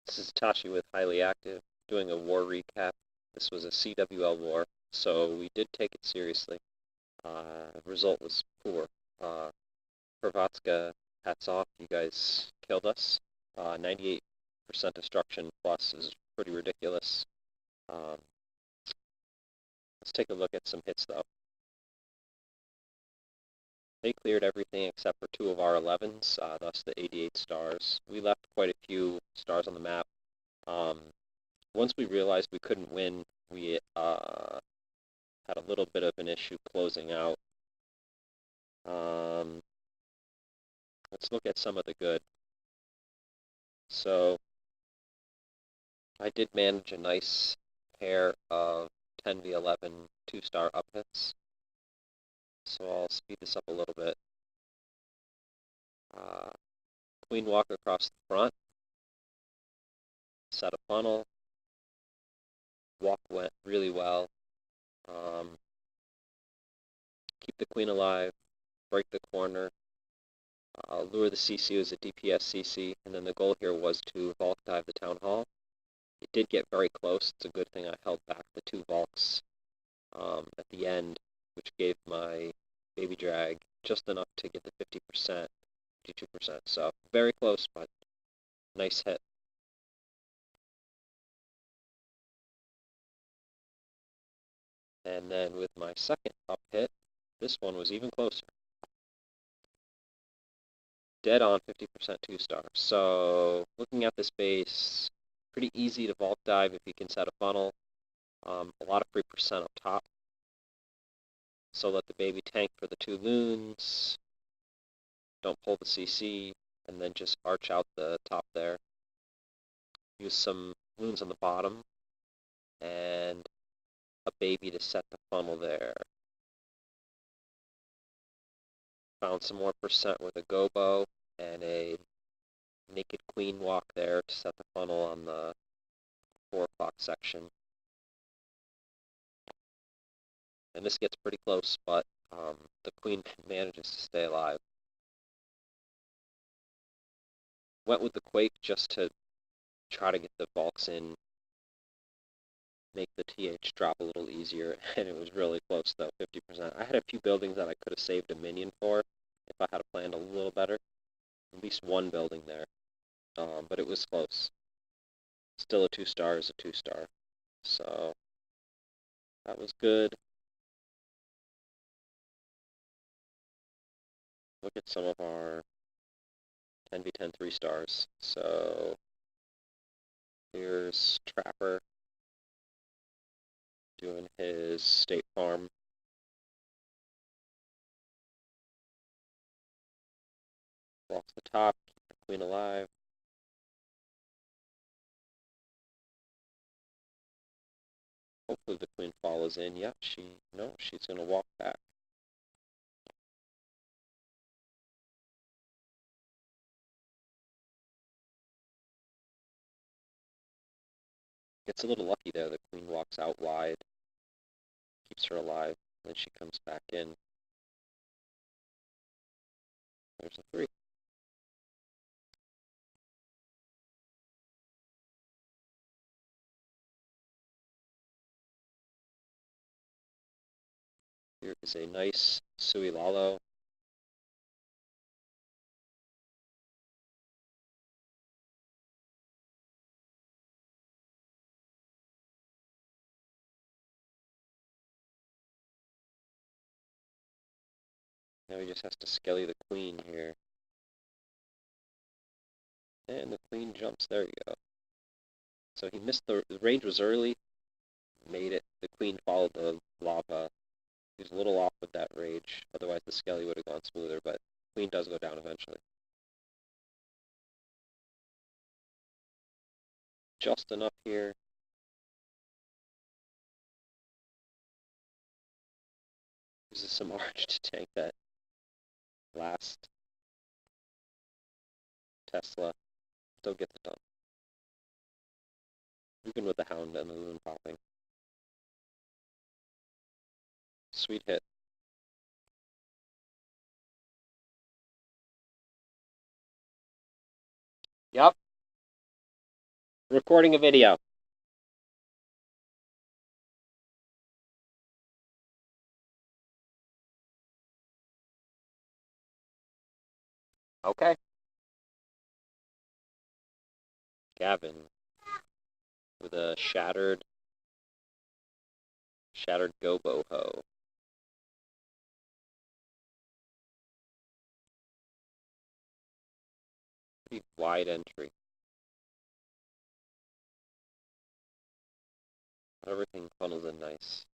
This is Tashi with Highly Active, doing a war recap. This was a CWL war, so we did take it seriously. Result was poor. Hrvatska, hats off, you guys killed us. 98% destruction plus is pretty ridiculous. Um, let's take a look at some hits, though. They cleared everything except for 2 of our 11s, thus the 88 stars. We left quite a few stars on the map. Once we realized we couldn't win, we had a little bit of an issue closing out. Let's look at some of the good. So I did manage a nice pair of 10v11 2-star up hits. So I'll speed this up a little bit. Queen walk across the front, set a funnel, walk went really well. Keep the queen alive, break the corner, lure the CC as a DPS CC, and then the goal here was to Valk dive the Town Hall. It did get very close. It's a good thing I held back the 2 Valks at the end, which gave my baby drag just enough to get the 50%, 52%. So very close, but nice hit. And then with my second up hit, this one was even closer. Dead on 50% 2-star. So looking at this base, pretty easy to vault dive if you can set a funnel. A lot of free percent up top. So let the baby tank for the 2 loons. Don't pull the CC, and then just arch out the top there. Use some loons on the bottom, and a baby to set the funnel there. Found some more percent with a gobo, and a naked queen walk there to set the funnel on the 4 o'clock section. And this gets pretty close, but the queen manages to stay alive. Went with the quake just to try to get the Valks in, make the TH drop a little easier, and it was really close, though, 50%. I had a few buildings that I could have saved a minion for if I had planned a little better. At least one building there, but it was close. Still a 2-star is a 2-star, so that was good. Look at some of our 10v10 3-stars. So here's Trapper doing his State Farm. Walks the top, keep the queen alive. Hopefully the queen follows in. Yep, she's gonna walk back. Gets a little lucky there. The queen walks out wide, keeps her alive, then she comes back in. There's a 3. Here is a nice Sui Lalo. Now he just has to skelly the queen here. And the queen jumps. There you go. So he missed the range was early. Made it. The queen followed the lava. He was a little off with that rage. Otherwise the skelly would have gone smoother, but queen does go down eventually. Just enough here. Uses some arch to tank that last Tesla. Still gets it done. Even with the hound and the loon popping. Sweet hit. Yep. Recording a video. Okay. Gavin with a shattered gobo hoe. Pretty wide entry. Everything funnels in nice.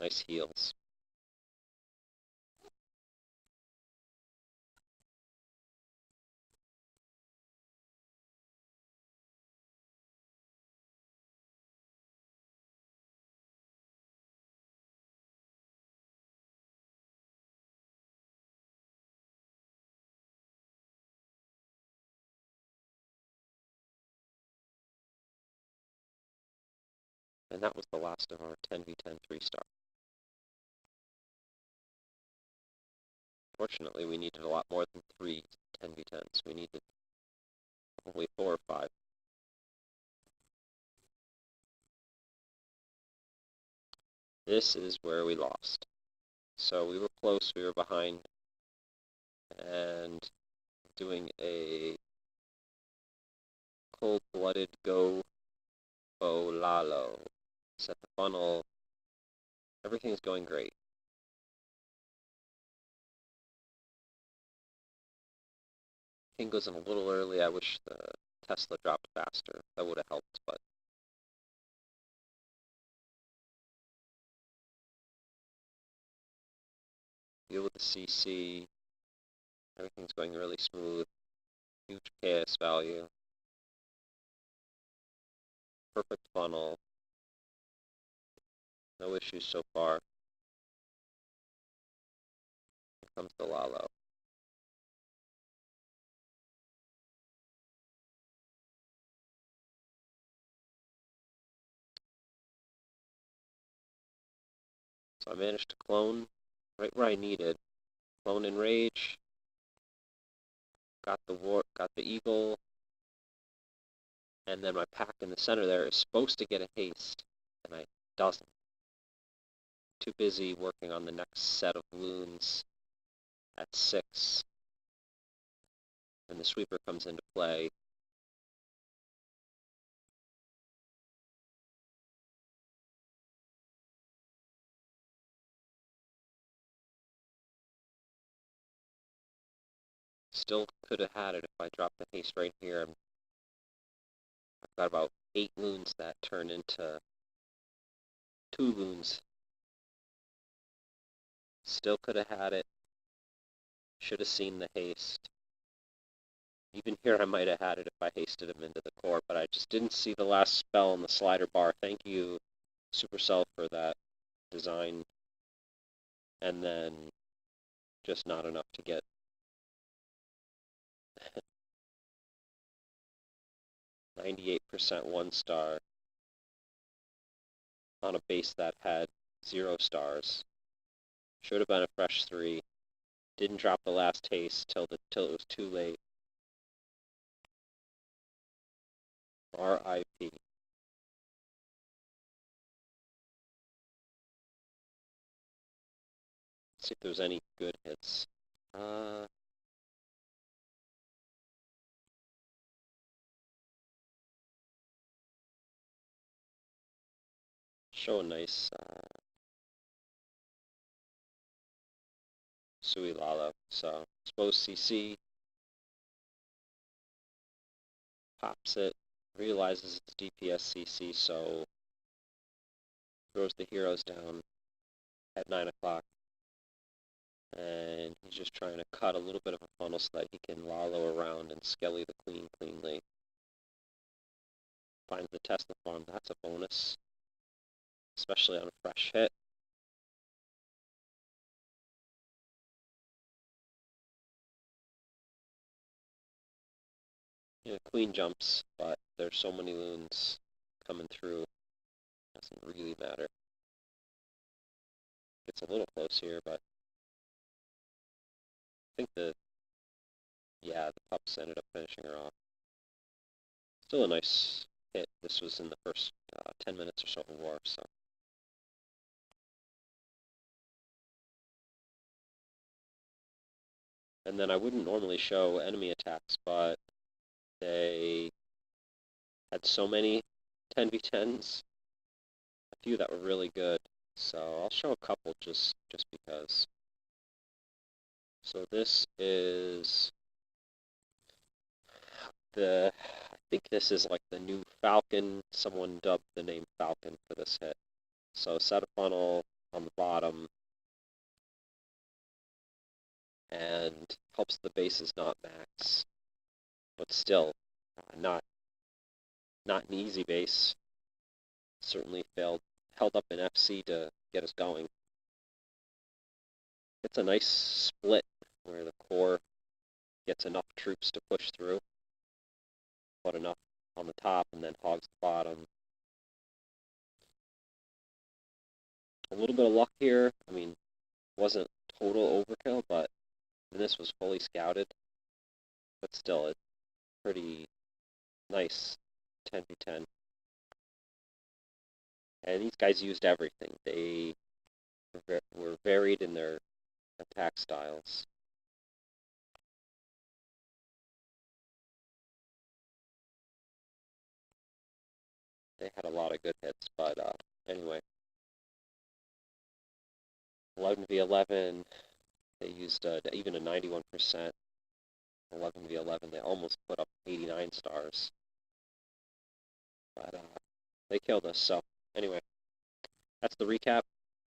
Nice heels. And that was the last of our 10v10 3-star. Fortunately, we needed a lot more than 3 10v10s. We needed probably 4 or 5. This is where we lost. So we were close, we were behind, and doing a cold-blooded go lalo. Set the funnel. Everything's going great. King goes in a little early. I wish the Tesla dropped faster. That would have helped, but deal with the CC. Everything's going really smooth. Huge KS value. Perfect funnel. No issues so far. Here comes the Lalo. So I managed to clone right where I needed. Clone in rage. Got the eagle. And then my pack in the center there is supposed to get a haste, and it doesn't. Too busy working on the next set of loons at 6. And the sweeper comes into play. Still could have had it if I dropped the haste right here. I've got about 8 loons that turn into 2 loons. Still could have had it. Should have seen the haste. Even here I might have had it if I hasted him into the core, but I just didn't see the last spell in the slider bar. Thank you, Supercell, for that design. And then just not enough to get 98% 1-star on a base that had 0 stars. Should have been a fresh 3. Didn't drop the last haste till it was too late. R.I.P. See if there's any good hits. Show a nice Sui Lalo. So expose CC, pops it, realizes it's DPS CC, so throws the heroes down at 9 o'clock. And he's just trying to cut a little bit of a funnel so that he can Lalo around and Skelly the Queen cleanly. Finds the Tesla farm, that's a bonus. Especially on a fresh hit. Yeah, Queen jumps, but there's so many loons coming through. Doesn't really matter. It's a little close here, but think the pups ended up finishing her off. Still a nice hit. This was in the first 10 minutes or so of war, so. And then I wouldn't normally show enemy attacks, but they had so many 10v10s, a few that were really good. So I'll show a couple just because. So this is I think this is like the new Falcon. Someone dubbed the name Falcon for this hit. So set a funnel on the bottom and helps the bases not max, but still not an easy base. Certainly held up in FC to get us going. It's a nice split where the core gets enough troops to push through, put enough on the top, and then hogs the bottom. A little bit of luck here. I mean, wasn't total overkill, but this was fully scouted. But still, it's pretty nice 10v10. And these guys used everything. They were varied in their attack styles. They had a lot of good hits, but anyway. 11v11, they used even a 91%. 11v11, they almost put up 89 stars. But they killed us, so anyway. That's the recap.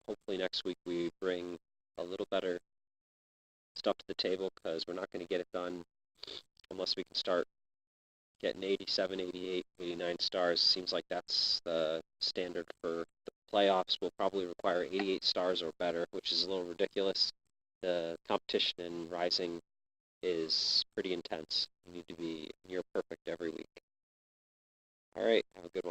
Hopefully next week we bring a little better stuff to the table, because we're not going to get it done unless we can start getting 87, 88, 89 stars. Seems like that's the standard for the playoffs. Will probably require 88 stars or better, which is a little ridiculous. The competition in Rising is pretty intense. You need to be near perfect every week. All right, have a good one.